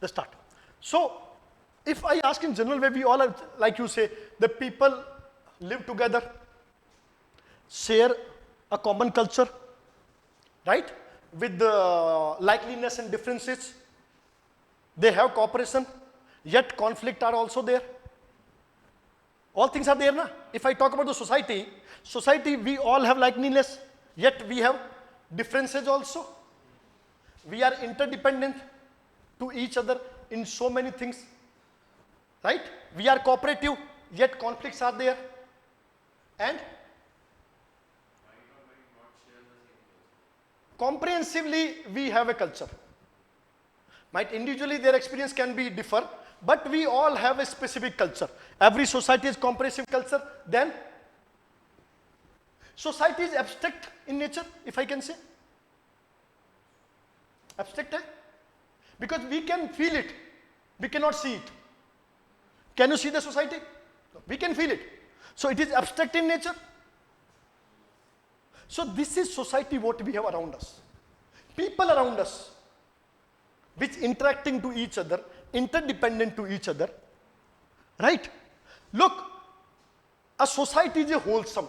the start. So, if I ask in general way, we all are, like you say, the people live together, share a common culture, right? With the likeliness and differences, they have cooperation, yet conflict are also there. All things are there, na? If I talk about the society, we all have likeliness, yet we have differences also. We are interdependent to each other in so many things, right? We are cooperative, yet conflicts are there. And comprehensively, we have a culture. Might individually their experience can be differ, but we all have a specific culture. Every society is comprehensive culture. Then society is abstract in nature, if I can say. Abstract, because we can feel it, we cannot see it. Can you see the society? No, we can feel it. So it is abstract in nature. So this is society what we have around us. People around us, which interacting to each other, interdependent to each other, right? Look, a society is a wholesome.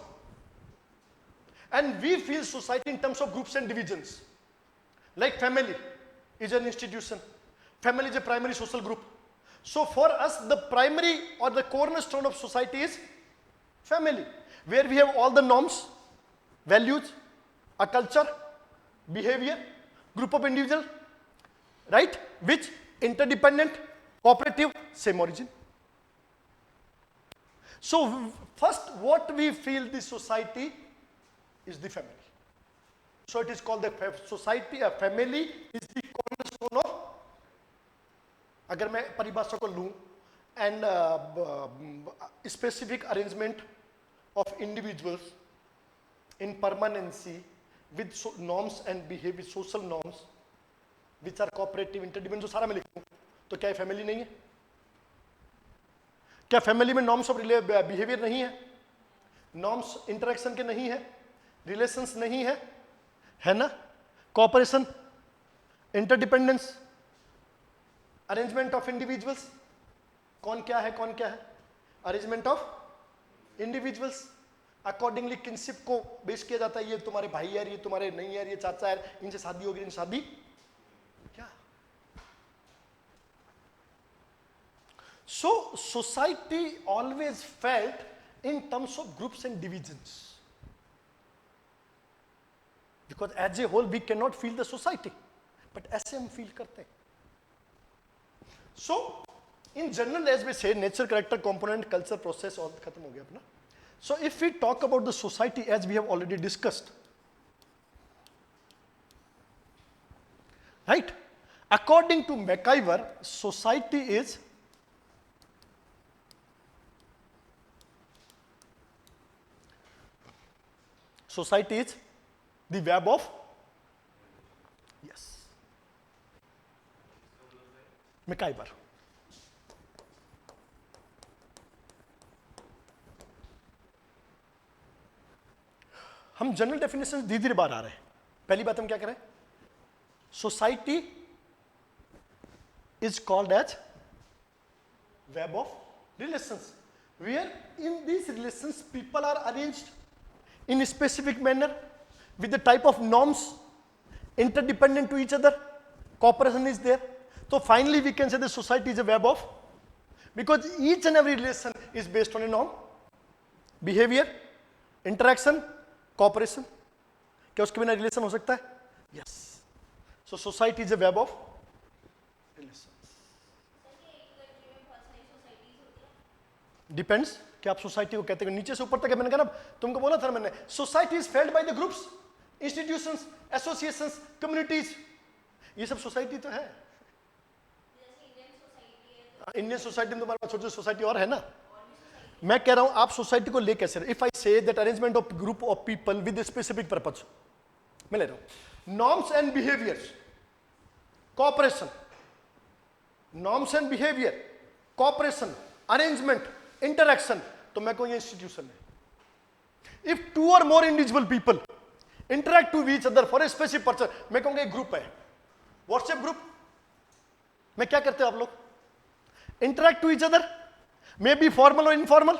And we feel society in terms of groups and divisions. Like family is an institution. Family is a primary social group. So for us, the primary or the cornerstone of society is family, where we have all the norms, values, a culture, behavior, group of individuals, right? Which interdependent, cooperative, same origin. So first, what we feel the society is the family. So it is called the society. A family is the cornerstone of. अगर मैं परिभाषा को लूँ and specific arrangement of individuals in permanency with norms and behavior, social norms which are cooperative, interdependent, जो सारा मैं लिखूँ, तो क्या ये फैमिली नहीं है? क्या फैमिली में नॉर्म्स ऑफ बिहेवियर नहीं है? नॉर्म्स इंटरेक्शन के नहीं है? रिलेशंस नहीं है ना? Cooperation, interdependence, arrangement of individuals, कौन क्या है? Arrangement of individuals, accordingly kinship को बेस किया जाता है, ये तुम्हारे भाई यार, ये तुम्हारे नहीं यार, ये चाचा यार, इनसे शादी होगी, इनसे शादी क्या? So society always felt in terms of groups and divisions, because as a whole we cannot feel the society, but ऐसे हम feel करते हैं. So in general, as we say, nature, character, component, culture, process, all खत्म हो गया अपना. So if we talk about the society, as we have already discussed, right? According to McIver, society is the web of, yes, McIver. हम general definition धीरे धीरे बाहर आ रहे हैं. पहली बात हम क्या करें? Society is called as web of relations, where in these relations people are arranged in a specific manner with the type of norms, interdependent to each other, cooperation is there. So finally we can say the society is a web of, because each and every relation is based on a norm, behavior, interaction, cooperation. क्या उसके बिना relation हो सकता है? Yes. So society is a web of relations. Depends कि आप society को कहते हैं, नीचे से ऊपर तक है. मैंने कहा ना, तुमको बोला था मैंने, society is failed by the groups, institutions, associations, communities. ये सब सोसाइटी तो है. इंडियन सोसाइटी में तुम्हारे पास छोटी सोसाइटी और है ना. मैं कह रहा हूं आप सोसाइटी को ले कैसे. If I say that arrangement of group of people with specific purpose, मैं ले रहा हूं norms and behaviours, cooperation, norms and behaviour, cooperation, arrangement, interaction, तो मैं कहूँ ये इंस्टीट्यूशन है. If two or more individual people interact to each other for a specific purpose, मैं कहूँगा एक ग्रुप है. व्हाट्सएप ग्रुप, में क्या करते हो आप लोग? Interact to each other, may be formal और informal,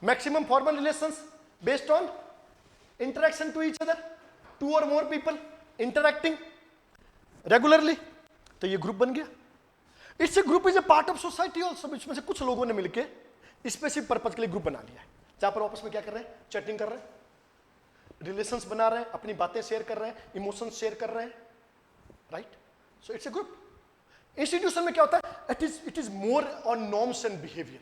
maximum formal relations based on interaction to each other, 2 or more people interacting regularly. तो ये ग्रुप बन गया. It's a group is a part of society also. इसमें से कुछ लोगों ने मिलकर स्पेसिफिक पर्पज के लिए ग्रुप बना लिया है, जहां पर आपस में क्या कर रहे हैं? चैटिंग कर रहे हैं, रिलेशंस बना रहे हैं, अपनी बातें शेयर कर रहे हैं, इमोशंस शेयर कर रहे हैं, right? So it's a group. Institution में क्या होता है? It is more on norms and behaviour.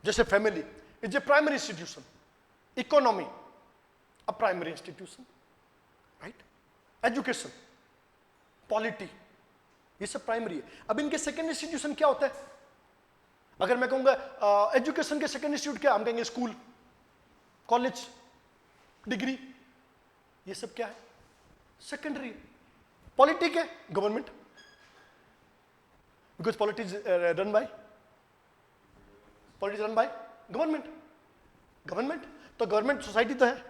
जैसे family is a primary institution, economy a primary institution, right? Education, polity, ये सब प्राइमरी है. अब इनके सेकेंड इंस्टीट्यूशन क्या होता है? अगर मैं कहूंगा एजुकेशन के सेकेंड इंस्टीट्यूट क्या, हम कहेंगे स्कूल, कॉलेज, डिग्री, ये सब क्या है? सेकेंडरी. पॉलिटी के government, because politics run by government. तो गवर्नमेंट सोसाइटी तो है,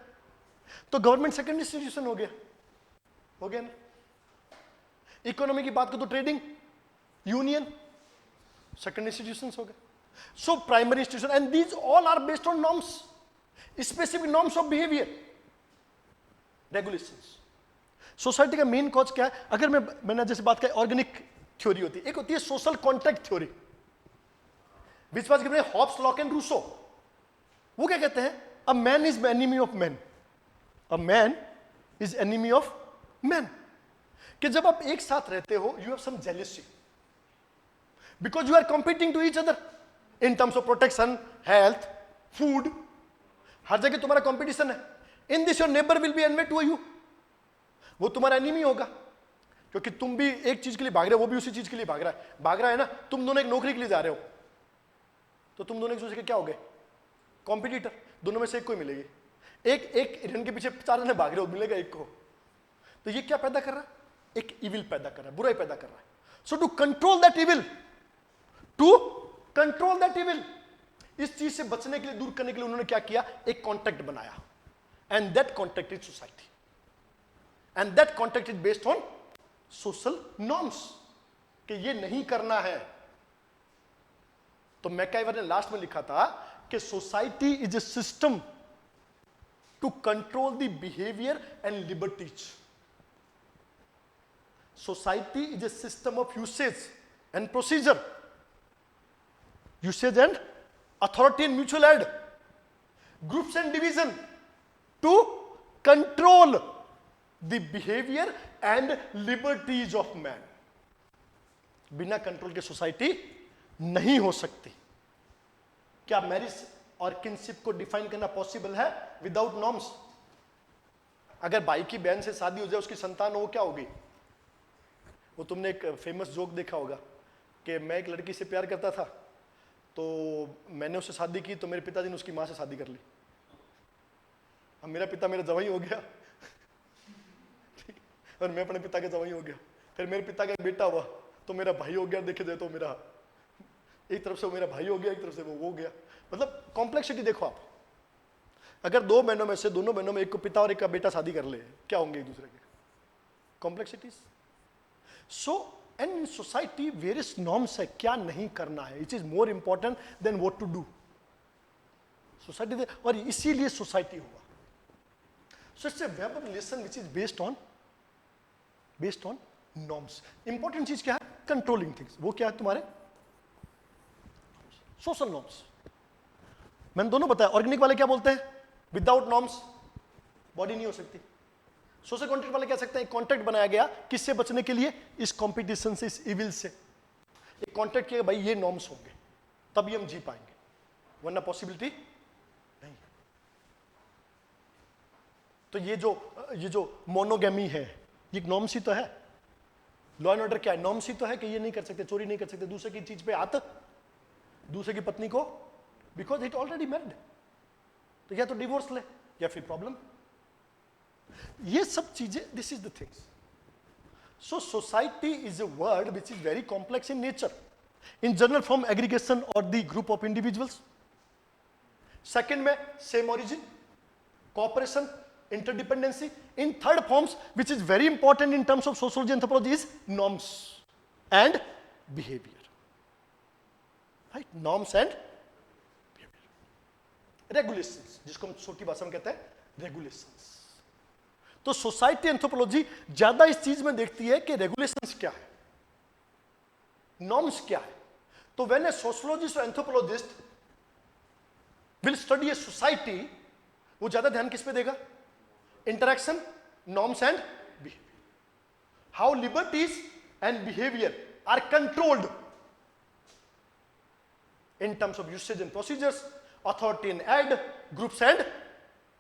तो गवर्नमेंट सेकेंड इंस्टीट्यूशन हो गया ना. इकोनॉमी की बात करो तो ट्रेडिंग, यूनियन, सेकेंड इंस्टीट्यूशंस हो गए. So primary institution, and these all are based on norms, specific norms of behaviour, regulations. Society का मेन कॉज क्या है? अगर मैंने जैसे बात की ऑर्गेनिक थ्योरी होती है, एक होती है social contract theory, which was given by Hobbes, Locke and Rousseau. वो क्या कहते हैं? A man is enemy of man, a man is enemy of man. कि जब आप एक साथ रहते हो, you have some jealousy because you are competing to each other in terms of protection, health, food. हर जगह तुम्हारा कंपटीशन है. In this your neighbour will be enemy to you. वो तुम्हारा एनिमी होगा क्योंकि तुम भी एक चीज के लिए भाग रहे हो, वो भी उसी चीज के लिए भाग रहा है ना. तुम दोनों एक नौकरी के लिए जा रहे हो, तो तुम दोनों एक दूसरे के क्या हो गए? कॉम्पिटिटर. दोनों में से एक कोई मिलेगी. एक हिरन के पीछे 4 जने भाग रहे हो, मिलेगा एक को. तो ये क्या पैदा कर रहा है? एक इविल पैदा कर रहा है, बुराई पैदा कर रहा है. सो टू कंट्रोल दैट इविल, इस चीज से बचने के लिए, दूर करने के लिए उन्होंने क्या किया? एक कॉन्ट्रैक्ट बनाया. And that contract is society, and that contract is based on social norms कि ये नहीं करना है. तो मैकाइवर ने लास्ट में लिखा था कि society is a system to control the behaviour and liberties. Society is a system of usage and procedure, usage and authority and mutual aid, groups and division to control the behavior and liberties of man. बिना control के society नहीं हो सकती. क्या marriage और kinship को define करना possible है विदाउट नॉर्म्स? अगर भाई की बहन से शादी हो जाए, उसकी संतान हो, क्या होगी? वो तुमने एक फेमस जोक देखा होगा कि मैं एक लड़की से प्यार करता था, तो मैंने उससे शादी की, तो मेरे पिताजी ने उसकी माँ से शादी कर ली. अब मेरा पिता मेरा जवाई हो गया, ठीक, और मैं अपने पिता के जवाई हो गया. फिर मेरे पिता का एक बेटा हुआ, तो मेरा भाई हो गया. देखे जाए तो मेरा एक तरफ से मेरा भाई हो गया, एक तरफ से वो हो गया. मतलब कॉम्प्लेक्सिटी देखो आप. अगर 2 बहनों में से, दोनों बहनों में एक को पिता और एक का बेटा शादी कर ले, क्या होंगे एक दूसरे के? Complexities. So and in society various norms है, क्या नहीं करना है. It is more important than what to do. Society, और इसीलिए सोसाइटी हुआ. So it's a web of relation which is based on norms. Important चीज क्या है? Controlling things. वो क्या है तुम्हारे? Social norms. मैंने दोनों बताया. ऑर्गेनिक वाले क्या बोलते हैं? विदाउट नॉर्म्स बॉडी नहीं हो सकती. सोशल कॉन्ट्रैक्ट वाले कह सकते हैं एक कॉन्ट्रैक्ट बनाया गया, किससे बचने के लिए? इस कंपटीशन से, इस इविल से. एक कॉन्ट्रैक्ट किया, भाई ये नॉर्म्स होंगे तभी हम जी पाएंगे, वरना पॉसिबिलिटी नहीं. तो ये जो मोनोगेमी है, ये एक नॉर्म्स ही तो है. लॉ एंड ऑर्डर क्या है? नॉर्म्स ही तो है कि ये नहीं कर सकते, चोरी नहीं कर सकते, दूसरे की चीज पे हाथ, दूसरे की पत्नी को, बिकॉज इट ऑलरेडी मैरिड. तो या तो डिवोर्स ले या फिर प्रॉब्लम. ये सब चीजें, this is the things. So society is a word which is very complex in nature. In general form aggregation और the group of individuals. Second में same origin, cooperation, interdependency. In third forms which is very important in terms of sociology anthropology is norms and behaviour, right, norms and behaviour, regulations, जिसको हम छोटी भाषा में कहते हैं regulations. तो society anthropology ज्यादा इस चीज में देखती है कि रेगुलेशंस क्या है, नॉर्म्स क्या है। तो व्हेन ए सोशियोलॉजिस्ट और anthropologist will study a society, वो ज्यादा ध्यान किस पे देगा, interaction, norms and behaviour, how liberties and behaviour are controlled in terms of usage and procedures, authority and aid, groups and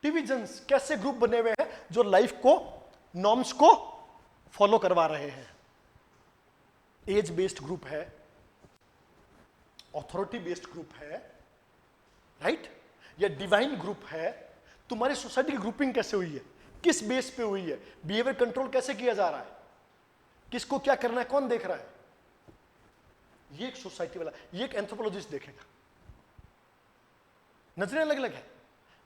divisions, कैसे ग्रुप बने हुए हैं जो लाइफ को, नॉर्म्स को फॉलो करवा रहे हैं। एज बेस्ड ग्रुप है, अथॉरिटी बेस्ड ग्रुप है, राइट, या डिवाइन ग्रुप है। तुम्हारी सोसाइटी की ग्रुपिंग कैसे हुई है, किस बेस पे हुई है, बिहेवियर कंट्रोल कैसे किया जा रहा है, किसको क्या करना है, कौन देख रहा है, ये एक सोसाइटी वाला, ये एक एंथ्रोपोलॉजिस्ट देखेगा। नजरें अलग अलग है।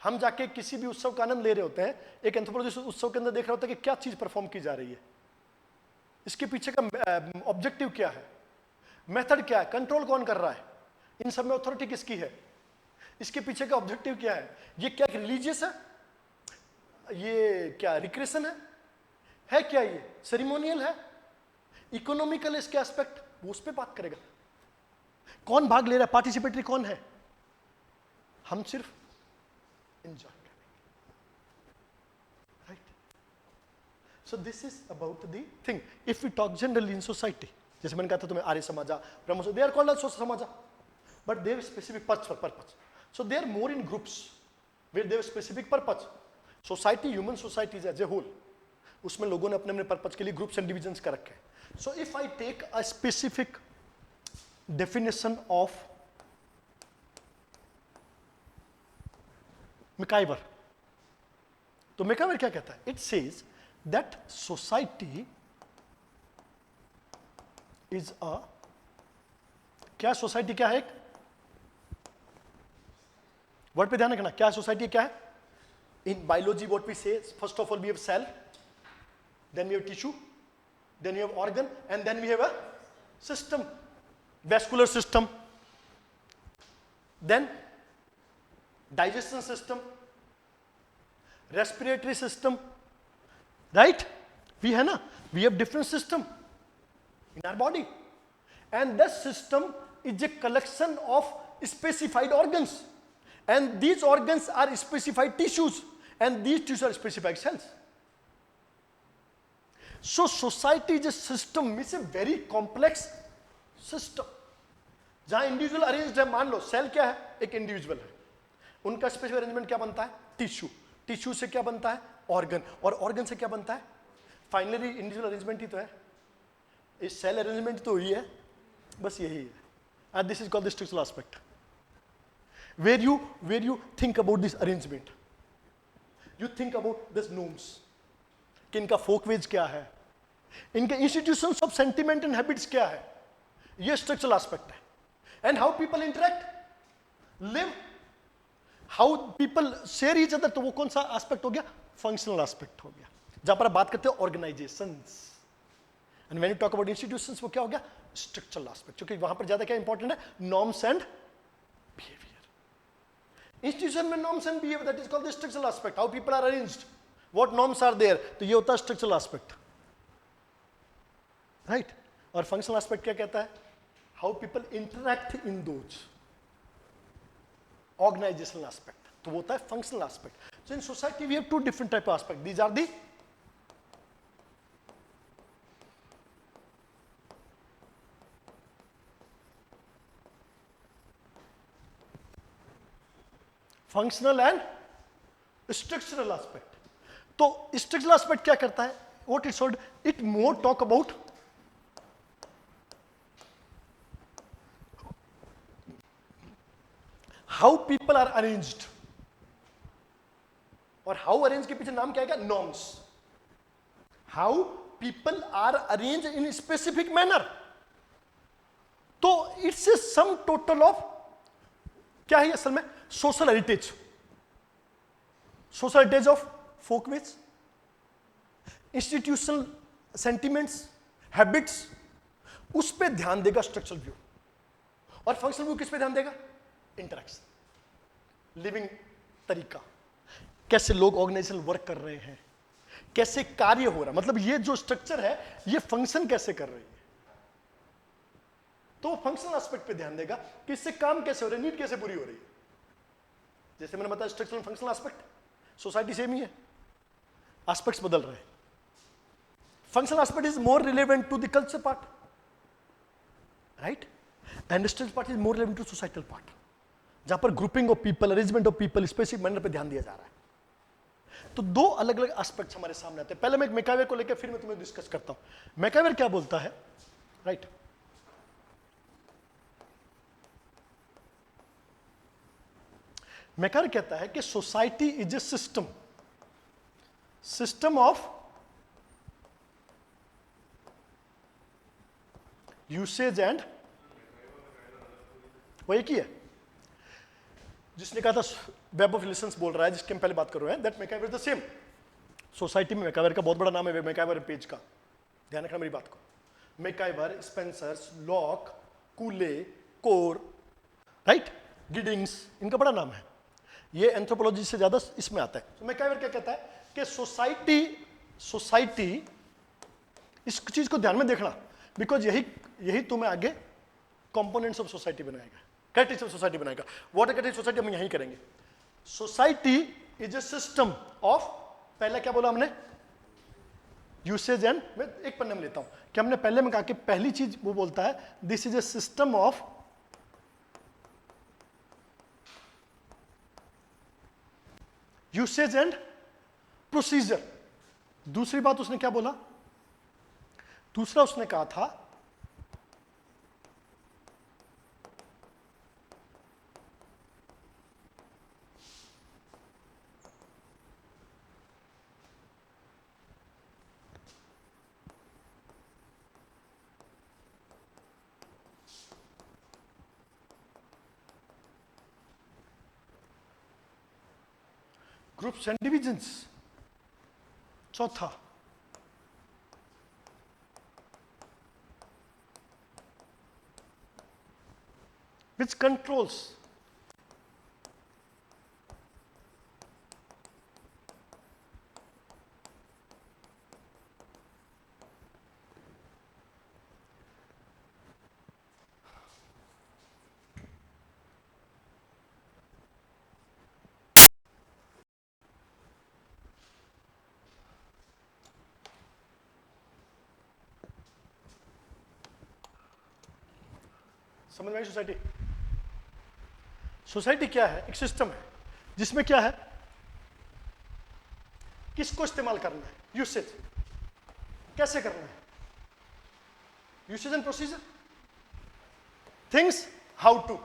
हम जाके किसी भी उत्सव का आनंद ले रहे होते हैं, एक एंथ्रोपोलॉजिस्ट उत्सव के अंदर देख रहा होता है कि क्या चीज परफॉर्म की जा रही है, इसके पीछे का ऑब्जेक्टिव क्या है, मेथड क्या है, कंट्रोल कौन कर रहा है, इन सब में अथॉरिटी किसकी है, इसके पीछे का ऑब्जेक्टिव क्या है, ये क्या रिलीजियस है, ये क्या रिक्रेशन है क्या, ये सेरिमोनियल है, इकोनॉमिकल इसके एस्पेक्ट, वो उस पर बात करेगा। कौन भाग ले रहा है, पार्टिसिपेटरी कौन है, हम सिर्फ एंजॉय करेंगे, right. So this is about the thing. If we talk generally in society, जैसे मैंने कहा था तुम्हें, Arya Samaja, Brahmo Samaja, they are called as Samaja, but they have specific purpose, so they are more in groups where they have specific purpose. Society, human societies as a whole, उसमें लोगों ने अपने अपने पर्पस के लिए ग्रुप्स एंड डिविजन्स कर रखे हैं। So if I take a specific definition of McIver, तो McIver क्या कहता है? It says that society is a, क्या सोसाइटी क्या है? एक वर्ड पे ध्यान रखना, क्या सोसाइटी क्या है? In biology what we say, first of all we have cell, then we have tissue, then we have organ, and then we have a system, vascular system, then digestion system, respiratory system, right? We have na, we have different system in our body, and this system is a collection of specified organs, and these organs are specified tissues, and these tissues are specified cells. So society is a system, means a very complex system, जहां individual arranged है। मान लो cell क्या है, एक individual है, उनका special arrangement क्या बनता है, टिश्यू, टिश्यू से क्या बनता है, ऑर्गन, और ऑर्गन से क्या बनता है, फाइनली इंडिविजुअल अरेंजमेंट ही तो है, इस सेल अरेंजमेंट तो ही है, बस यही है। And this is called the structural aspect, where you think about this arrangement, you think about this norms, कि इनका फोकवेज क्या है, इनके institutions of sentiment and habits क्या है, ये स्ट्रक्चरल एस्पेक्ट है। And how people interact, live, how people share each other, तो वो कौन सा एस्पेक्ट हो गया, फंक्शनल एस्पेक्ट हो गया। जहां पर आप बात करते हो organisations, and when you talk about institutions, वो क्या हो गया, स्ट्रक्चरल एस्पेक्ट, क्योंकि वहां पर ज्यादा क्या इंपॉर्टेंट है, नॉर्म्स एंड बिहेवियर। इंस्टीट्यूशन में norms and behaviour, that is called the structural aspect, how people are arranged, what norms are there, तो ये होता है स्ट्रक्चरल एस्पेक्ट, राइट। और फंक्शनल एस्पेक्ट क्या कहता है, how people interact in those, organisational aspect, तो वो होता है functional aspect. So in society we have two different type of aspect, these are the functional and structural aspect. तो structural aspect क्या करता है, what it should, it more talk about how people are arranged, और how arrange के पीछे नाम क्या आएगा, norms, how people are arrange in specific manner. तो it's a sum total of क्या है असल में, social heritage, social heritage of folkways, institutional sentiments, habits, उस पे ध्यान देगा स्ट्रक्चरल व्यू, और फंक्शनल व्यू किस पे ध्यान देगा? इंटरेक्शन, लिविंग तरीका, कैसे लोग ऑर्गेनाइजेशन वर्क कर रहे हैं, कैसे कार्य हो रहा है, मतलब ये जो स्ट्रक्चर है ये फंक्शन कैसे कर रही है, तो फंक्शनल एस्पेक्ट पे ध्यान देगा कि इससे काम कैसे हो रहा है, नीड कैसे पूरी हो रही है। जैसे मैंने बताया structural functional aspect, society same ही है, एस्पेक्ट्स बदल रहे हैं। Functional aspect is more relevant to the culture part, right, and structural part is more relevant to societal part, जहां पर grouping of people, arrangement of people, specific manner पे ध्यान दिया जा रहा है। तो दो अलग अलग एस्पेक्ट्स हमारे सामने आते हैं। पहले मैं एक मैकाइवर को लेकर फिर मैं तुम्हें डिस्कस करता हूं। मैकाइवर क्या बोलता है, राइट? मैकाइवर कहता है कि society is a system of usage and, वो एक ही है जिसने कहा था, वेब ऑफ रिलेशंस बोल रहा है, जिसके हम पहले बात कर रहे हैं, that MacIver the same. Society में मैकाइवर का बहुत बड़ा नाम है, मैकाइवर पेज का, ध्यान रखना मेरी बात को। MacIver, Spencer's, lock, कूले, core, right, Giddings, इनका बड़ा नाम है। ये एंथ्रोपोलॉजी से ज्यादा इसमें आता है। तो मैकाइवर क्या कहता है कि सोसाइटी इस चीज को ध्यान में देखना, बिकॉज यही तुम्हें आगे कंपोनेंट्स ऑफ सोसाइटी बनाएगा, कैरेक्टरिस्टिक्स ऑफ सोसाइटी बनाएगा। व्हाट कैरेक्टरिस्टिक्स सोसाइटी हम यही करेंगे। Society is a system of, पहले क्या बोला हमने, यूसेज एंड, मैं एक पन्ने में लेता हूं कि हमने पहले में कहा कि पहली चीज वो बोलता है this is a system of usage and procedure. दूसरी बात उसने क्या बोला, दूसरा उसने कहा था ग्रुप्स एंड डिविजन्स। चौथा which controls समझ में आई? सोसाइटी क्या है? एक सिस्टम है जिसमें क्या है, किसको इस्तेमाल करना है, यूसेज कैसे करना है, usage and procedure, things how to,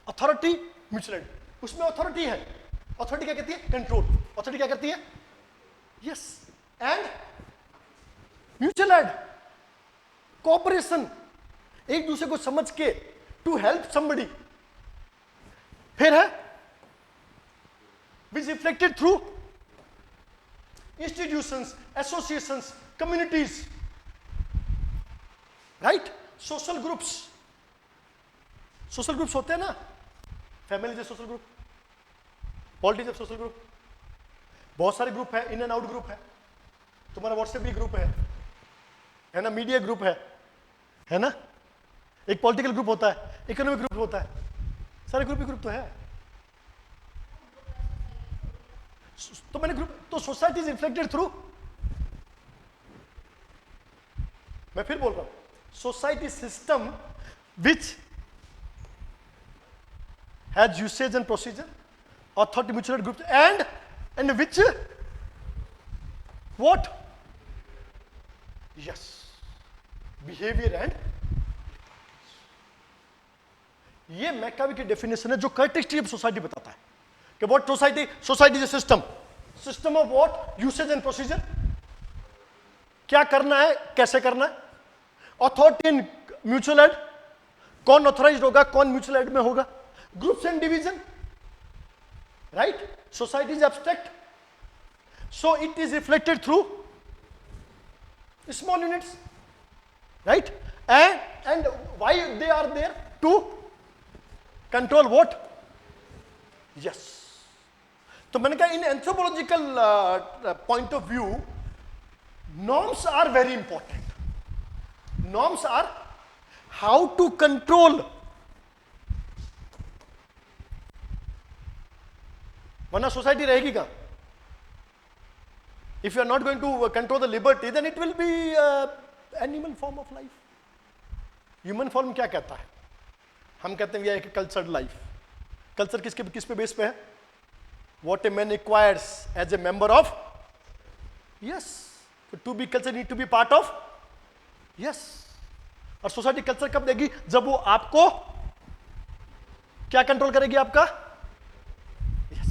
authority, mutual aid. उसमें अथॉरिटी है, अथॉरिटी क्या कहती है, कंट्रोल। अथॉरिटी क्या करती है, yes, and mutual aid, cooperation, एक दूसरे को समझ के, टू हेल्प समबडी। फिर है which reflected through institutions, associations, communities, right, social groups. Social groups होते हैं ना, family is social group, politics social group, बहुत सारे ग्रुप है, इन एंड आउट ग्रुप है, तुम्हारा व्हाट्सएप भी ग्रुप है ना, मीडिया ग्रुप है ना, एक पॉलिटिकल ग्रुप होता है, इकोनॉमिक ग्रुप होता है, सारे ग्रुप ही ग्रुप तो है। तो मैंने ग्रुप, तो सोसाइटी इज रिफ्लेक्टेड थ्रू, मैं फिर बोल रहा हूं, society system which has usage and procedure, authority, mutual group, and which what, yes, behaviour and, ये मैकावी की डेफिनेशन है जो कैरेक्टरिस्टिक ऑफ सोसाइटी बताता है कि what society is a system of what, usage and procedure, क्या करना है, कैसे करना है, अथॉरिटी एंड म्यूचुअल एड, कौन ऑथराइज्ड होगा, कौन म्यूचुअल एड में होगा, groups and division, right, society is abstract, so it is reflected through small units, right? And why they are there? To control what? Yes. तो मैंने कहा in anthropological point of view norms are very important. Norms are how to control. वरना society रहेगी कहां? If you are not going to control the liberty, then it will be animal form of life. Human form क्या कहता है? हम कहते हैं we are a cultured life. Culture किस पे बेस पे है? What a man acquires as a member of? Yes. To be culture need to be part of? Yes. और सोसाइटी कल्चर कब देगी? जब वो आपको क्या कंट्रोल करेगी? आपका yes.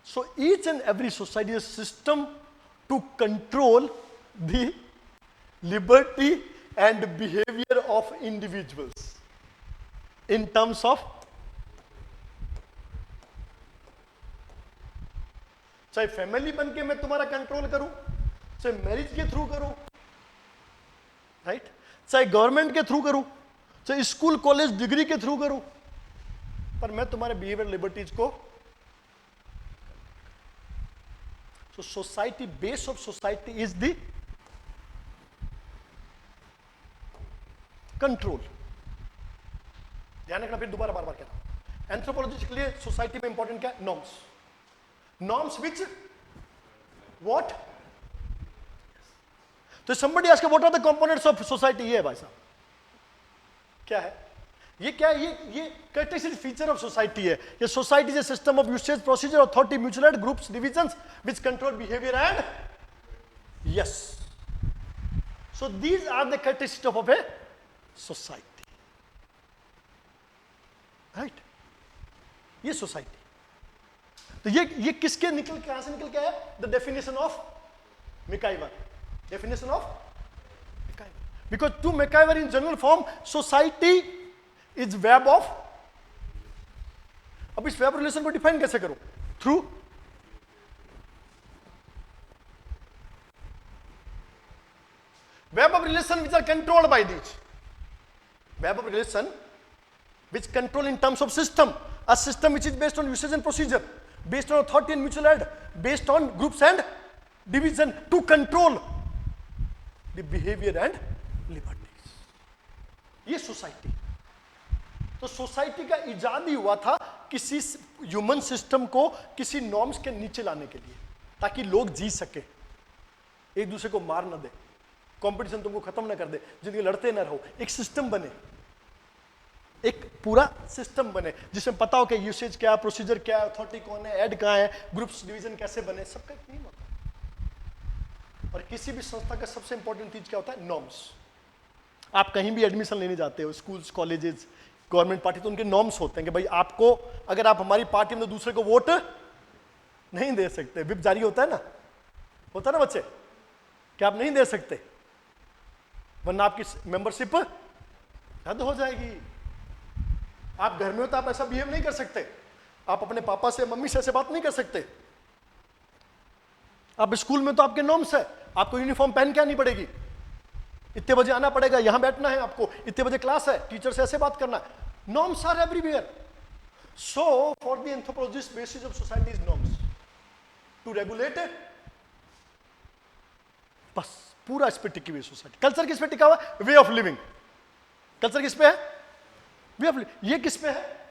So each and every society is a system to control the liberty and behavior of individuals in terms of चाहे फैमिली बन के मैं तुम्हारा कंट्रोल करूं, चाहे मैरिज के थ्रू करूं, राइट, चाहे गवर्नमेंट के थ्रू करूं, चाहे स्कूल कॉलेज डिग्री के थ्रू करूं, पर मैं तुम्हारे बिहेवियर लिबर्टीज को so society base of society is the control. ध्यान रखना, फिर दोबारा बार बार कहता हूं, एंथ्रोपोलॉजी के लिए सोसाइटी में इंपॉर्टेंट क्या है? नॉर्म्स. Norms which what? तो somebody ask what are the components of society? ये है भाई साहब, क्या है ये? क्या है ये characteristic feature of society है. ये society is a system of usage, procedure, authority, mutual aid, groups, divisions which control behavior and yes. So these are the characteristics of a society, right? ये society. तो ये किसके निकल कहां से निकल के आया? The definition of MacIver. Definition of MacIver. Because to MacIver in general form society is web of. अब इस वेब रिलेशन को डिफाइन कैसे करूं? Through web of relation which are controlled by this. Web of relation which control in terms of system. A system which is based on usage and procedure, based on authority and mutual aid, based on groups and division to control the behavior and liberties. ये society. तो society का इजाद ही हुआ था किसी human system को किसी norms के नीचे लाने के लिए, ताकि लोग जी सके, एक दूसरे को मार ना दे, कंपटीशन तुमको खत्म ना कर दे, जिंदगी लड़ते ना रहो, एक सिस्टम बने, एक पूरा सिस्टम बने जिसमें पता हो कि यूसेज क्या है, प्रोसीजर क्या है, अथॉरिटी कौन है, ऐड कहां है, ग्रुप्स डिवीजन कैसे बने, सबका एक नियम होता है. और किसी भी संस्था का सबसे इंपॉर्टेंट चीज क्या होता है? नॉर्म्स. आप कहीं भी एडमिशन लेने जाते हो, स्कूल्स, कॉलेजेस, गवर्नमेंट पार्टी, तो उनके नॉर्म्स होते हैं कि भाई आपको, अगर आप हमारी पार्टी में तो दूसरे को वोट नहीं दे सकते. विप जारी होता है ना बच्चे, क्या आप नहीं दे सकते, वरना आपकी मेंबरशिप रद्द हो जाएगी. आप घर में हो तो आप ऐसा बिहेव नहीं कर सकते, आप अपने पापा से मम्मी से ऐसे बात नहीं कर सकते. आप स्कूल में तो आपके नॉर्म्स है, आपको यूनिफॉर्म पहन के आनी पड़ेगी, इतने बजे आना पड़ेगा, यहां बैठना है आपको, इतने बजे क्लास है, टीचर से ऐसे बात करना है. Norms are everywhere. So for the anthropologist basis of society is norms to regulate. बस पूरा इस पे टिकी हुई सोसाइटी. कल्चर किस पे टिका हुआ? Way of living. कल्चर किस पे है? ये किस पे है?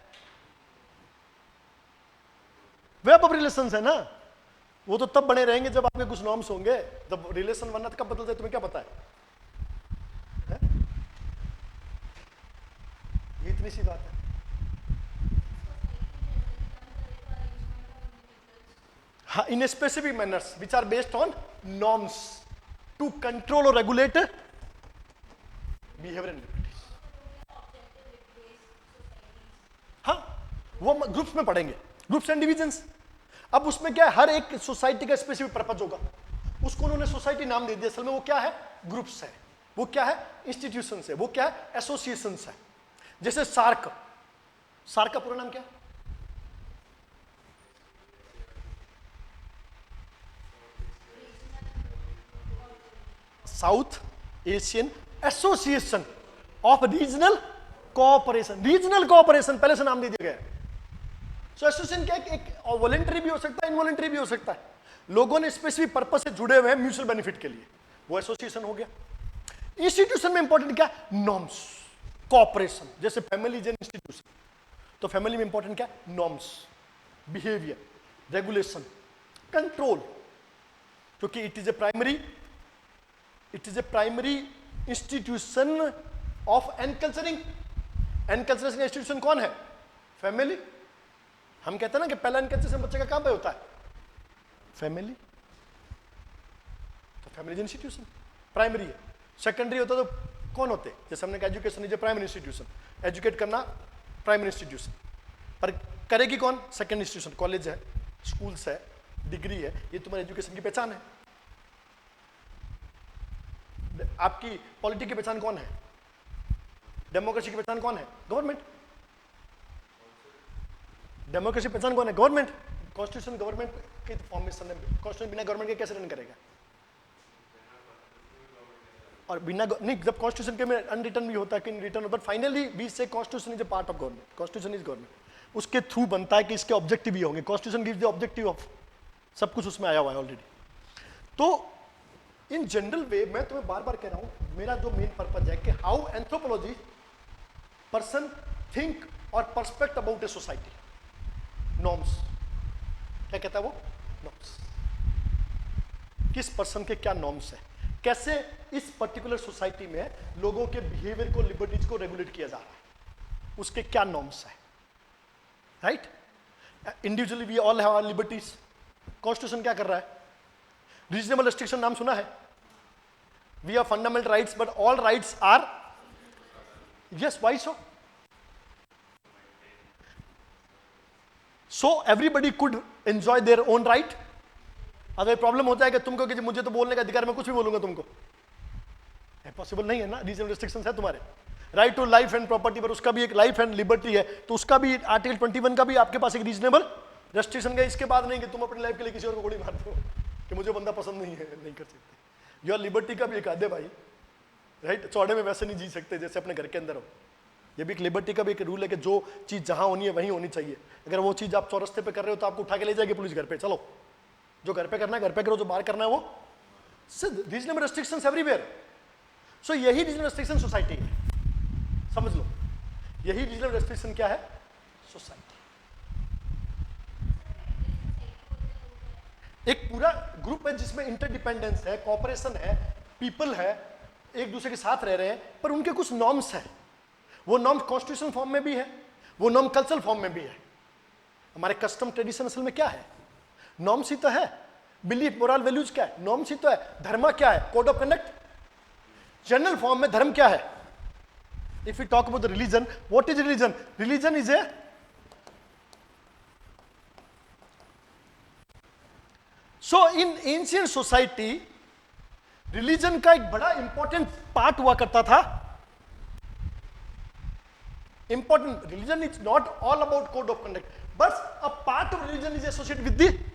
वेब ऑफ रिलेशंस है ना. वो तो तब बने रहेंगे जब आपके कुछ नॉर्म्स होंगे. जब रिलेशन बनना तो कब बदल जाए, तुम्हें क्या पता है? ये इतनी सी बात है. हाँ, in specific manners which are based on norms to control और रेगुलेट बिहेवियर एंड लिबर्टीज. हाँ, वो ग्रुप्स में पढ़ेंगे, ग्रुप्स एंड डिविजन्स. अब उसमें क्या है? हर एक सोसाइटी का स्पेसिफिक पर्पस होगा. उसको उन्होंने सोसाइटी नाम दे दिया. असल में वो क्या है? ग्रुप्स है. वो क्या है? इंस्टीट्यूशंस है. वो क्या है? एसोसिएशंस है. जैसे सार्क. सार्क का पूरा नाम क्या है? South Asian association of regional cooperation. Regional cooperation पहले से नाम दे दिया गया। सो एसोसिएशन क्या है? एक वॉलंटरी भी हो सकता है, इनवॉलंटरी भी हो सकता है। लोगों ने स्पेसिफिक पर्पस से जुड़े हुए हैं म्यूचुअल बेनिफिट के लिए, वो एसोसिएशन हो गया। इंस्टीट्यूशन में इंपॉर्टेंट क्या? Norms, cooperation. जैसे फैमिली इज एन इंस्टीट्यूशन, तो फैमिली में इंपॉर्टेंट क्या? नॉर्म्स, बिहेवियर, रेगुलेशन, कंट्रोल, क्योंकि it is a primary institution of enculturing. Enculturing institution कौन है? फैमिली। हम कहते हैं ना कि पहला एनकल्चरिंग बच्चे का कहां पे होता है? फैमिली। तो फैमिली इंस्टीट्यूशन प्राइमरी है। सेकेंडरी होता तो कौन होते? जैसे हमने कहा education is a primary institution, educate करना प्राइमरी इंस्टीट्यूशन, पर करेगी कौन? Second institution. कॉलेज है, स्कूल्स है, डिग्री है, ये तुम्हारी एजुकेशन की पहचान है। आपकी पॉलिटिक्स की पहचान कौन है? डेमोक्रेसी की पहचान कौन है? गवर्नमेंट। डेमोक्रेसी की पहचान कौन है? गवर्नमेंट। कॉन्स्टिट्यूशन गवर्नमेंट के फॉर्मेशन है। कॉन्स्टिट्यूशन बिना गवर्नमेंट के कैसे रन करेगा? और बिना नहीं, जब कॉन्स्टिट्यूशन के में अनरिटन भी होता है कि रिटर्न, बट फाइनली वी से constitution is a part of government. Constitution is government. उसके थ्रू बनता है कि इसके ऑब्जेक्टिव भी होंगे। Constitution gives the objective of, सब कुछ उसमें आया हुआ है ऑलरेडी। तो इन जनरल वे मैं तुम्हें बार बार कह रहा हूं, मेरा जो मेन पर्पज है कि हाउ एंथ्रोपोलॉजी पर्सन थिंक और पर्सपेक्ट अबाउट ए सोसाइटी। नॉर्म्स क्या कहता है वो? नॉर्म्स। किस पर्सन के क्या नॉर्म्स है, कैसे इस पर्टिकुलर सोसाइटी में लोगों के बिहेवियर को, लिबर्टीज को रेगुलेट किया जा रहा है, उसके क्या नॉर्म्स है। Right? Individually we all have our liberties. Constitution क्या कर रहा है? रीजनेबल रेस्ट्रिक्शन नाम सुना है? We have fundamental rights but all rights are, yes, why so? So everybody could enjoy their own right. अगर प्रॉब्लम होता है कि तुमको कि मुझे तो बोलने का अधिकार, मैं कुछ भी बोलूंगा तुमको, पॉसिबल नहीं है ना। रीजनल रेस्ट्रिक्शंस है तुम्हारे। Right to life and property, पर उसका भी एक लाइफ एंड लिबर्टी है, तो उसका भी आर्टिकल 21 का भी आपके पास एक रीजनेबल रेस्ट्रिक्शन है। इसके बाद नहीं कि तुम अपनी लाइफ के लिए किसी और को गोली मार दो कि मुझे बंदा पसंद नहीं है, नहीं कर सकते। योर लिबर्टी का भी एक आधे भाई, राइट? चौड़े में वैसे नहीं जी सकते जैसे अपने घर के अंदर हो। ये भी एक लिबर्टी का भी एक रूल है कि जो चीज जहां होनी है वहीं होनी चाहिए। अगर वो चीज आप चौरस्ते पे कर रहे हो तो आपको उठा के ले जाएगी पुलिस घर पे, चलो जो घर पे करना है घर पे करो, जो बाहर करना है वो सिद्ध। Reasonable restrictions everywhere. सो यही रीजनेबल रेस्ट्रिक्शन सोसाइटी है, समझ लो। यही रीजनेबल रेस्ट्रिक्शन क्या है? सोसाइटी। एक पूरा ग्रुप है जिसमें इंटरडिपेंडेंस है, कोऑपरेशन है, पीपल है, एक दूसरे के साथ रह रहे हैं, पर उनके कुछ नॉर्म्स हैं। वो नॉर्म कॉन्स्टिट्यूशन फॉर्म में भी है, वो नॉर्म कल्चरल फॉर्म में भी है। हमारे कस्टम ट्रेडिशन असल में क्या है? नॉर्म्स ही तो है। बिलीफ, मोरल, वैल्यूज क्या है? नॉर्म्स ही तो है। धर्म क्या है? Code of conduct. General form में धर्म क्या है? If you talk about the religion, what is religion? Religion is a, so in ancient society religion का एक बड़ा इंपॉर्टेंट पार्ट हुआ करता था। Important, religion is not all about code of conduct, but a part of religion is associated with the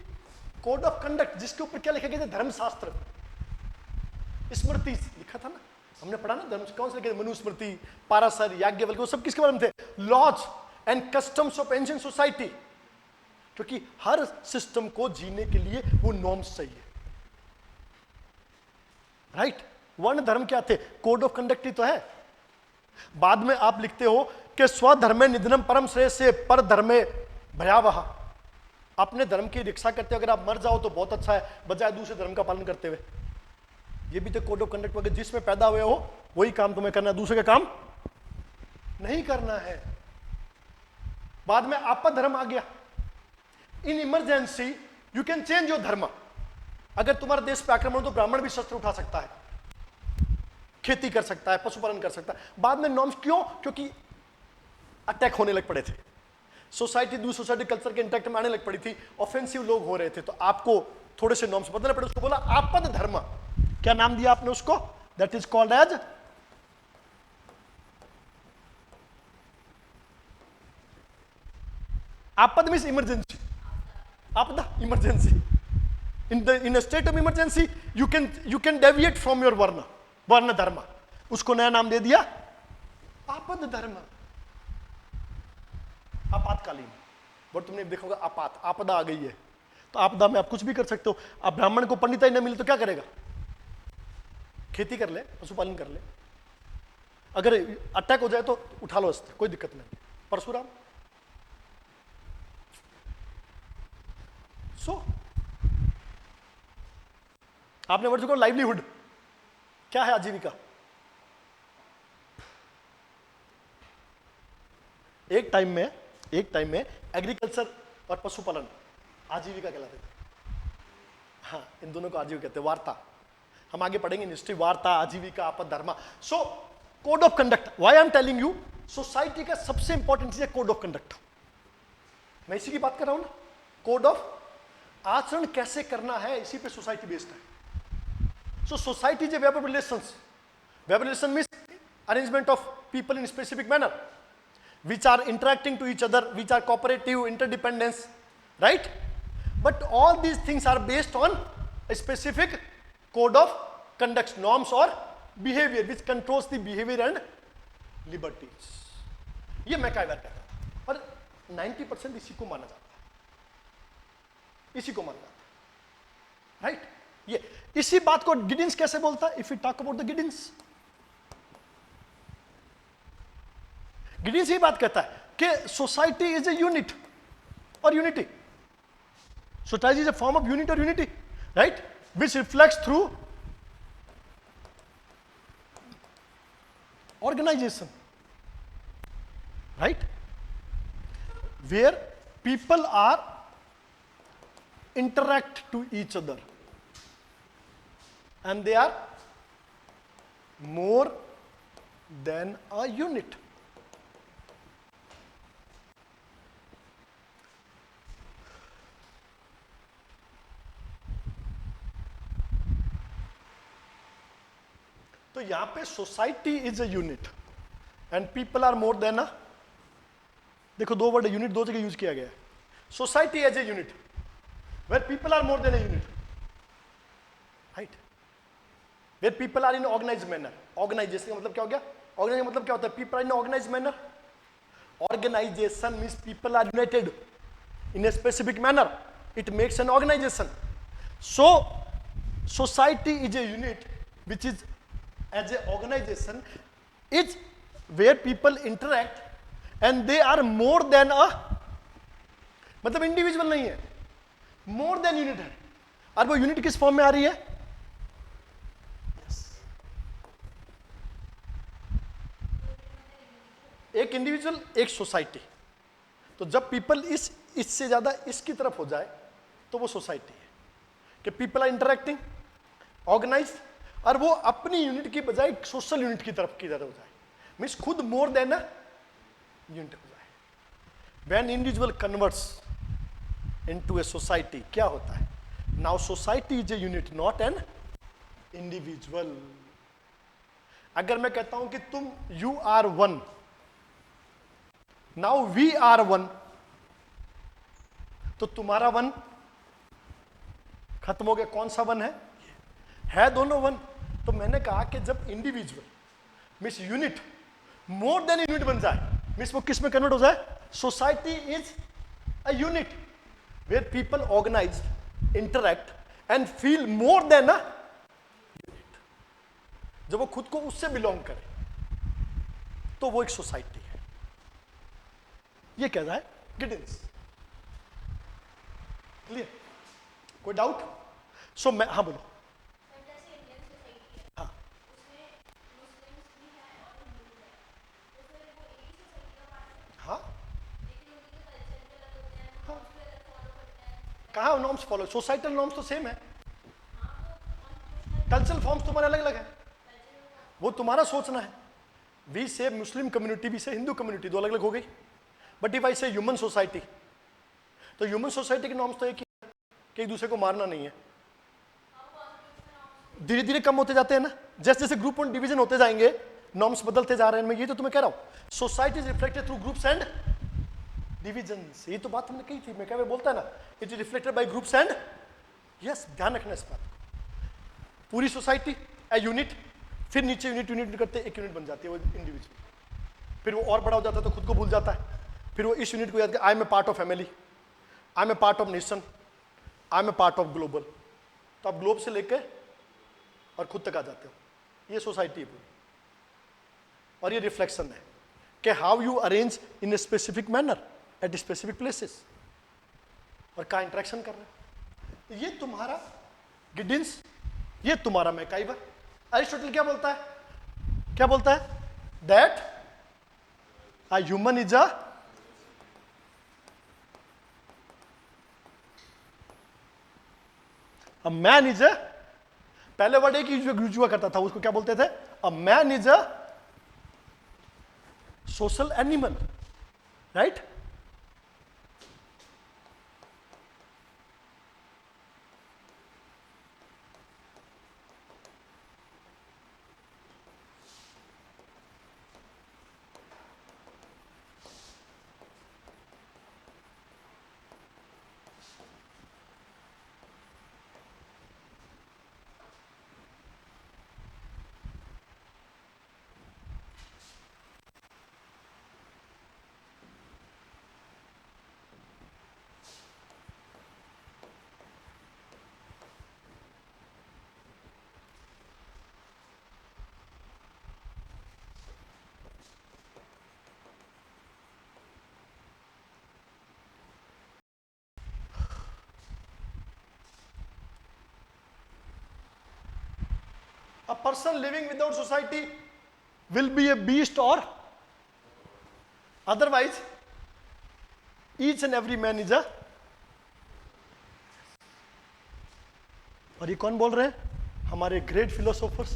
code of conduct, जिसके ऊपर क्या लिखा गया था? धर्मशास्त्र, स्मृति लिखा था ना, हमने पढ़ा ना। धर्म कौन से लिखे थे? मनुस्मृति, पाराशर, याज्ञवल्क्य, वो सब किसके बारे में थे? Laws and customs of ancient society. क्योंकि हर सिस्टम को जीने के लिए वो नॉर्म्स चाहिए, राइट? वर्ण धर्म क्या थे? कोड ऑफ कंडक्ट ही तो है। बाद में आप लिखते हो कि स्वधर्मे निधनम परम श्रेष्ठ से पर धर्मे भयावह। अपने धर्म की रक्षा करते हो, अगर आप मर जाओ तो बहुत अच्छा है, बजाय दूसरे धर्म का पालन करते हुए। ये भी तो कोड ऑफ कंडक्ट वगैरह, जिसमें पैदा हुए हो वही काम तुम्हें करना है, दूसरे का काम नहीं करना है। बाद में आपका धर्म आ गया। In emergency you can change your धर्म। अगर तुम्हारे देश पे आक्रमण हो तो ब्राह्मण भी शस्त्र उठा सकता है, खेती कर सकता है, पशुपालन कर सकता है। बाद में नॉर्म्स क्यों? क्योंकि अटैक होने लग पड़े थे, सोसाइटी दूसरी सोसाइटी कल्चर के इंटैक्ट में आने लग पड़ी थी, ऑफेंसिव लोग हो रहे थे, तो आपको थोड़े से नॉर्म्स बदलने पड़े। उसको बोला आपद धर्म। क्या नाम दिया आपने उसको? दैट इज कॉल्ड एज आपद मीन्स इमरजेंसी, आपदा, emergency. In a state of emergency, you can deviate from your varna. वर्ण धर्म, उसको नया नाम दे दिया आपद धर्म, आपातकालीन। बट तुमने देखा होगा आपदा आ गई है, तो आपदा में आप कुछ भी कर सकते हो। आप ब्राह्मण को पंडिताई न मिले तो क्या करेगा? खेती कर ले, पशुपालन कर ले, अगर अटैक हो जाए तो उठा लो अस्त्र, कोई दिक्कत नहीं। परशुराम। सो आपने वर्ड को लाइवलीहुड, क्या है आजीविका? एक टाइम में एग्रीकल्चर और पशुपालन आजीविका कहलाते थे। हाँ, इन दोनों को आजीविका कहते हैं। वार्ता हम आगे पढ़ेंगे, हिस्ट्री, वार्ता, आजीविका, आपद धर्म। So code of conduct, why I am telling you, society का सबसे इंपॉर्टेंट चीज है कोड ऑफ कंडक्ट। मैं इसी की बात कर रहा हूं ना, कोड ऑफ आचरण कैसे करना है, इसी पे सोसाइटी बेस्ड है। So society is a web of relations. Web relation means arrangement of people in specific manner which are interacting to each other, which are cooperative, interdependence, right? But all these things are based on a specific code of conduct, norms or behavior which controls the behavior and liberties. ये MacIver कहता था और 90% इसी को माना जाता है, इसी को माना जाता है, राइट? ये इसी बात को गिडिंस कैसे बोलता है? If you talk about the Giddens, Giddens ये बात कहता है कि सोसाइटी इज ए यूनिट और unity. Society is a form of unit और unity, right? Which reflects through organization, right? Where people are interact to each other and they are more than a unit. तो यहां पे society is a unit and people are more than a, देखो दो word unit दो जगह use किया गया है। Society as a unit where people are more than a unit, right? Where people are in organise manner. Organisation का मतलब क्या हो गया? ऑर्गेनाइज मतलब क्या होता है? People are in organise manner. Organisation means people are united in a specific manner, it makes an organisation. So society is a unit which is as a organization is where people interact and they are more than a, मतलब individual नहीं है, मोर than unit है। और वो unit किस form में आ रही है? yes. एक इंडिविजुअल, एक सोसाइटी। तो जब पीपल इससे ज्यादा इसकी तरफ हो जाए तो वो सोसाइटी है कि पीपल आर इंटरेक्टिंग, ऑर्गेनाइज, और वो अपनी यूनिट की बजाय सोशल यूनिट की तरफ किधर हो जाए, मीन्स खुद मोर देन अ यूनिट हो जाए। When individual converts into a society, क्या होता है? Now society is a unit not an individual. अगर मैं कहता हूं कि तुम you are one, now we are one, तो तुम्हारा वन खत्म हो गया। कौन सा वन है दोनों वन। तो मैंने कहा कि जब individual means unit more than unit बन जाए, मीन्स वो किस में कन्वर्ट हो जाए? Society is a unit where people organise, interact and feel more than a unit. जब वो खुद को उससे बिलोंग करे तो वो एक सोसाइटी है। ये कह रहा है गिडिंस। क्लियर? कोई डाउट? सो मैं, हाँ बोलो। कहाँ नॉर्म्स फॉलो? सोसाइटल नॉर्म्स तो सेम है, कल्चरल फॉर्म्स तुम्हारे अलग अलग है, वो तुम्हारा सोचना है। वी से मुस्लिम कम्युनिटी, वी से हिंदू कम्युनिटी, दो अलग अलग हो गई। बट इफ आई से ह्यूमन सोसाइटी, तो ह्यूमन सोसाइटी के नॉर्म्स तो एक ही है कि एक दूसरे को मारना नहीं है। धीरे धीरे कम होते जाते हैं ना, जैसे जैसे ग्रुप और डिवीजन होते जाएंगे नॉर्म्स बदलते जा रहे हैं। मैं ये तो तुम्हें कह रहा हूं, society is reflected through groups and divisions. ये तो बात हमने कही थी, मैं क्या बोलता है ना, it is reflected by groups and, yes, ध्यान रखना इस बात को। पूरी सोसाइटी ए यूनिट फिर नीचे यूनिट यूनिट करते एक यूनिट बन जाती है वो इंडिविजुअल। फिर वो और बड़ा हो जाता है तो खुद को भूल जाता है। फिर वो इस यूनिट को याद कर, I am a part of family, I am a part of nation, I am a part of global. तो आप ग्लोब से लेके और खुद तक आ जाते हो। ये सोसाइटी है पूरी, और ये रिफ्लेक्शन है कि how you arrange in a specific manner at specific places, और का इंटरेक्शन कर रहे हैं। ये तुम्हारा गिडिंस, ये तुम्हारा मैकाइवर। एरिस्टोटल क्या बोलता है, क्या बोलता है? That a human is a man is a, पहले वर्ड एक यूज हुआ करता था, उसको क्या बोलते थे? अ man is a social animal, right? A person living without society will be a beast, or otherwise each and every man is a, और ये कौन बोल रहे हैं? हमारे ग्रेट फिलोसोफर्स।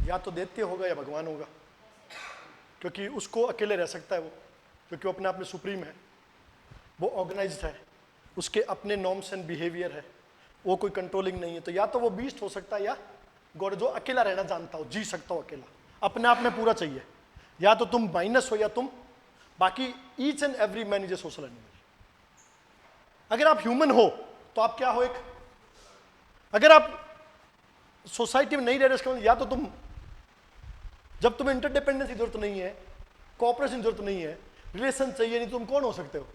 या तो दैत्य होगा या भगवान होगा, क्योंकि उसको अकेले रह सकता है वो, क्योंकि वो अपने आप में सुप्रीम है, वो ऑर्गेनाइज्ड है, उसके अपने नॉर्म्स एंड बिहेवियर है, वो कोई कंट्रोलिंग नहीं है। तो या तो वो बीस्ट हो सकता है या गॉड, जो अकेला रहना जानता हो, जी सकता हो अकेला, अपने आप में पूरा चाहिए। या तो तुम माइनस हो या तुम बाकी। Each and every man is a social animal. अगर आप ह्यूमन हो तो आप क्या हो? एक, अगर आप सोसाइटी में नहीं रह रहे, इसका मतलब या तो तुम, जब तुम्हें इंटरडिपेंडेंस की जरूरत नहीं है, कोऑपरेशन की जरूरत नहीं है, रिलेशन चाहिए नहीं, तुम कौन हो सकते हो?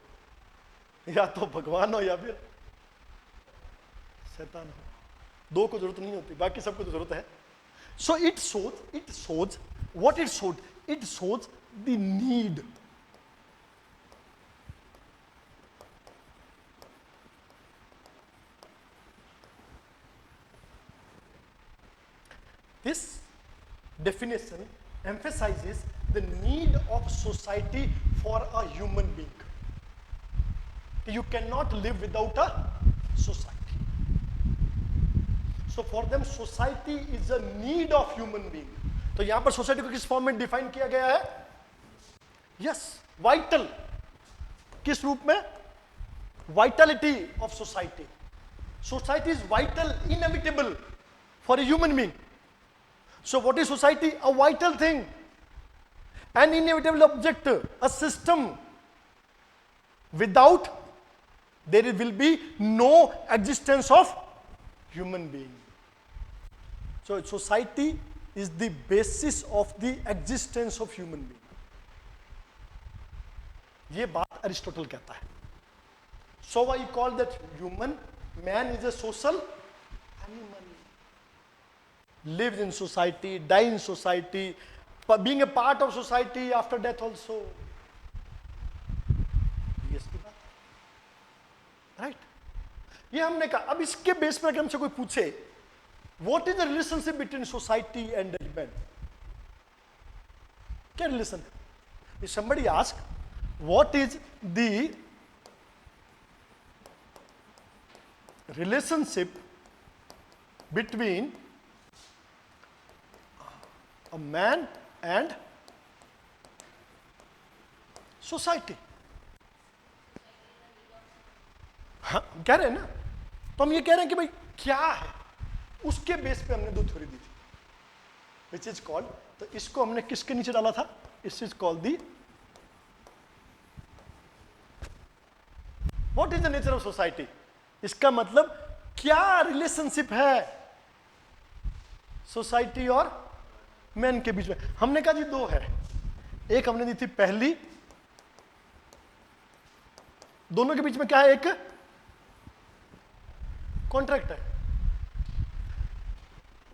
या तो भगवान हो या फिर शैतान हो। दो को जरूरत नहीं होती, बाकी सबको तो जरूरत है। So it shows what it shows, it shows the need. This definition emphasizes the need of society for a human being. You cannot live without a society. So for them, society is a need of human being. तो यहां पर society को किस form में define किया गया है? Yes, vital. किस रूप में? Vitality of society. Society is vital, inevitable for a human being. So what is society? A vital thing, an inevitable object, a system. Without, there will be no existence of human being. So society is the basis of the existence of human being. ये बात Aristotle कहता है। So I call that human, man is a social animal. Lives in society, die in society, being a part of society after death also. ये इसकी बात है, right? ये हमने कहा। अब इसके बेस पर अगर हमसे कोई पूछे what is the relationship between society and human, क्या रिलेशन है? If somebody ask what is the relationship between a man and society, हाँ कह रहे हैं ना, तो हम ये कह रहे हैं कि भाई क्या है, उसके बेस पे हमने दो थ्योरी दी थी, विच इज कॉल्ड, तो इसको हमने किसके नीचे डाला था? इस is called the what is the nature of society, इसका मतलब क्या रिलेशनशिप है सोसाइटी और मैन के बीच में। हमने कहा जी दो है, एक हमने दी थी पहली, दोनों के बीच में क्या है, एक कॉन्ट्रैक्ट है।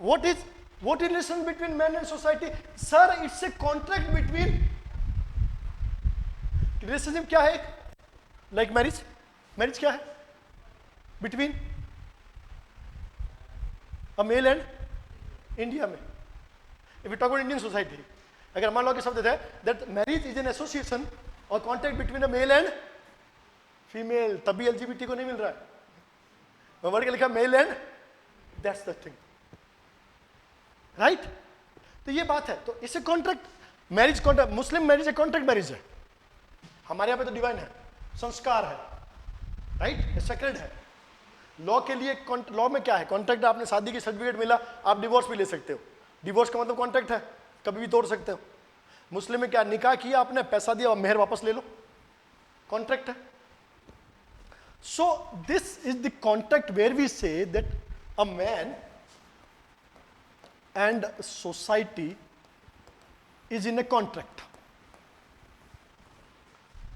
What is relation between man and society? Sir it's a contract between, relationship क्या है, लाइक मैरिज। मैरिज क्या है? Between a male and, India में if you talk about Indian society, अगर मान लो कि शब्द है that marriage is an association और contract between a male and female, तभी एलजीबीटी को नहीं मिल रहा है, वर्ड के लिखा male and, that's the thing, right. तो ये बात है, तो इसे कॉन्ट्रैक्ट मैरिज, कॉन्ट्रैक्ट, मुस्लिम मैरिज एक कॉन्ट्रैक्ट मैरिज है, हमारे यहाँ पे तो डिवाइन है, संस्कार है, राइट, सेक्रेड है। लॉ के लिए, लॉ में क्या है, कॉन्ट्रैक्ट, आपने शादी की सर्टिफिकेट मिला, आप डिवोर्स भी ले सकते हो, डिवोर्स का मतलब कॉन्ट्रैक्ट है, कभी भी तोड़ सकते हो। मुस्लिम में क्या, निकाह किया आपने, पैसा दिया और मेहर वापस ले लो, कॉन्ट्रैक्ट है। So this is the contract where we say that a man and society is in a contract.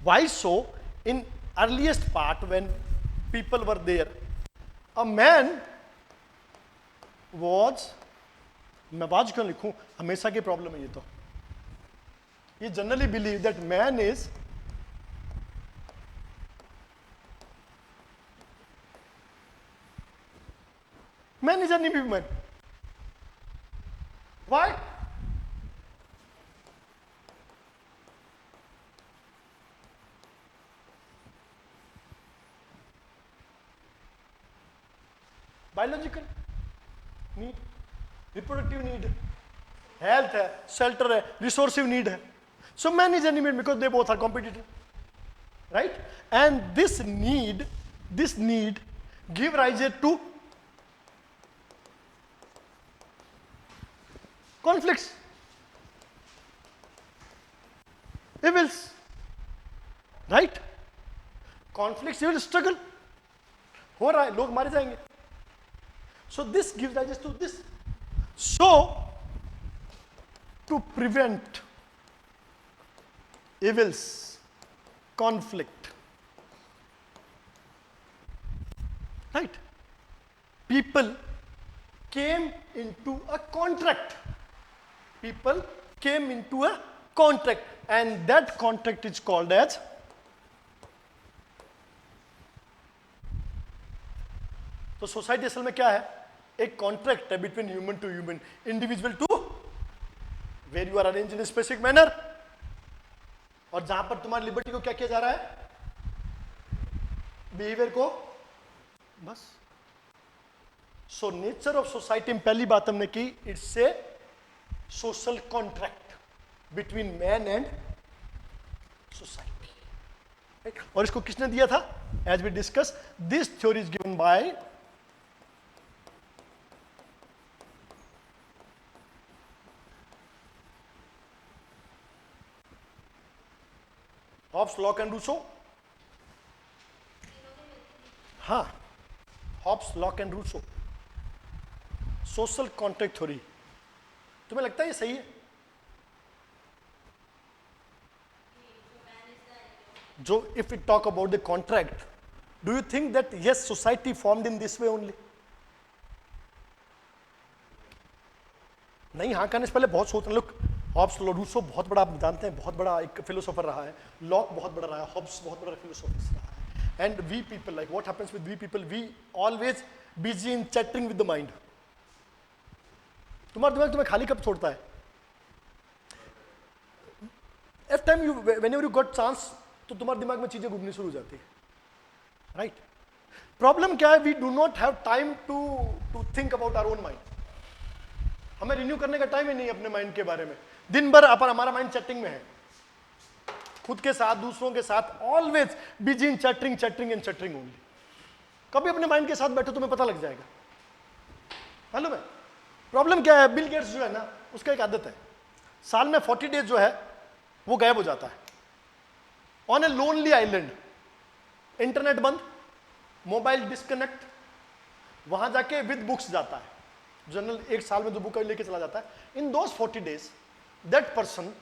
Why so? In earliest part when people were there, a man was, मैं बाज क्यों लिखूं, हमेशा की प्रॉब्लम है ये, तो ये generally believe that man is an enemy man. Why? Biological need, reproductive need, health है, शेल्टर है, रिसोर्सिव नीड है. So man is animate because they both are competitive, right? And this need give rise to conflicts, evils, right? Conflicts, evil, struggle हो रहा है, लोग मारे जाएंगे. So this gives rise to this. So to prevent evils, conflict, right? People came into a contract. People came into a contract, and that contract is called as तो society असल में क्या है? एक कॉन्ट्रैक्ट है between human to human, individual to, where you are arrange in specific manner, और जहां पर तुम्हारी लिबर्टी को क्या किया जा रहा है? बिहेवियर को, बस. सो नेचर ऑफ सोसाइटी में पहली बात हमने की, it's a social contract between man and society. और इसको किसने दिया था? As we discuss, this theory is given by Hobbes, Locke and Rousseau. हाँ, Hobbes, Locke and Rousseau, social contract theory. तुम्हें लगता है ये सही है? जो if you talk about the contract, do you think that yes society formed in this way only? नहीं, हाँ कहने से पहले बहुत सोचते हैं लोग. हॉब्स, रूसो बहुत बड़ा, आप जानते हैं, बहुत बड़ा एक फिलोसोफर रहा है. लॉक बहुत बड़ा रहा है. हॉब्स बहुत बड़ा फिलोसोफर रहा है. And we people, like what happens with we people, we always busy in chatting with the mind. तुम्हारा दिमाग तुम्हें खाली कब छोड़ता है? If time you, whenever you got chance, तो तुम्हारे दिमाग में चीजें घूमनी शुरू हो जाती है, राइट? प्रॉब्लम क्या है? We do not have time to think about our own mind. हमें रिन्यू करने का टाइम ही नहीं अपने माइंड के बारे में. दिन भर अपन, हमारा माइंड चैटिंग में है, खुद के साथ, दूसरों के साथ, always busy in chatting, chatting and chatting only. कभी अपने माइंड के साथ बैठो, तुम्हें पता लग जाएगा. मालूम है प्रॉब्लम क्या है? बिल गेट्स जो है ना, उसका एक आदत है, साल में 40 डेज जो है वो गायब हो जाता है on a lonely island. Internet बंद, मोबाइल डिस्कनेक्ट, वहां जाके विद बुक्स जाता है, जनरल एक साल में 2 बुक लेके चला जाता है. In those 40 days that person